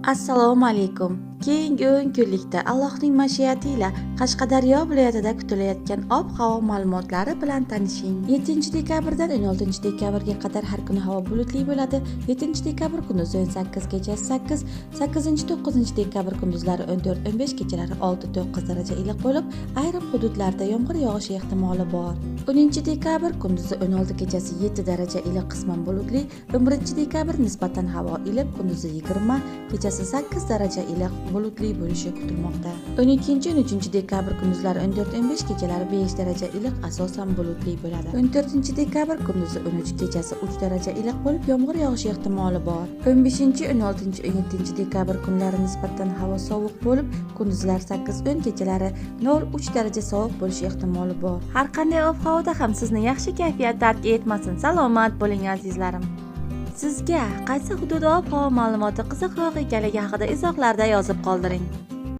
Assalomu alaykum. Keyingi 10 kunlikda Allohning mashiati ila Qashqadaryo viloyatida kutilayotgan ob-havo ma'lumotlari bilan tanishing. 7-dekabrdan 16-dekabrga qadar har kuni havo bulutli bo'ladi. 7-dekabr kunduzi 8 kechasi 8, 8-9 kunduzlari 14-15 kechalari 6-9 daraja iliq bo'lib, ayrim hududlarda yomg'ir yog'ishi ehtimoli bor. 10-dekabr kunduzi 16 kechasi 7 daraja iliq qisman bulutli, 11-dekabr nisbatan havo iliq kunduzi 20, kechasi 8 daraja iliq bulutli bo'lishi kutilmoqda. 12-13 dekabr kunduzlari 14-15 kechalari 5 daraja iliq asosan bulutli bo'ladi. 14-dekabr kunduzi 13 kechasi 3 daraja iliq bo'lib, yomg'ir yog'ishi ehtimoli bor. 15-16-17 dekabr kunlari nisbatan havo sovuq bo'lib, kunduzlar 8-10 kechalari 0-3 daraja sovuq bo'lishi ehtimoli bor. Har qanday ob-havoda ham sizni yaxshi kayfiyat tark etmasin. Salomat bo'ling azizlarim. Sizga qaysi hudud ob-havo ma'lumoti qiziqroq ekanligi haqida izohlarda yozib qoldiring.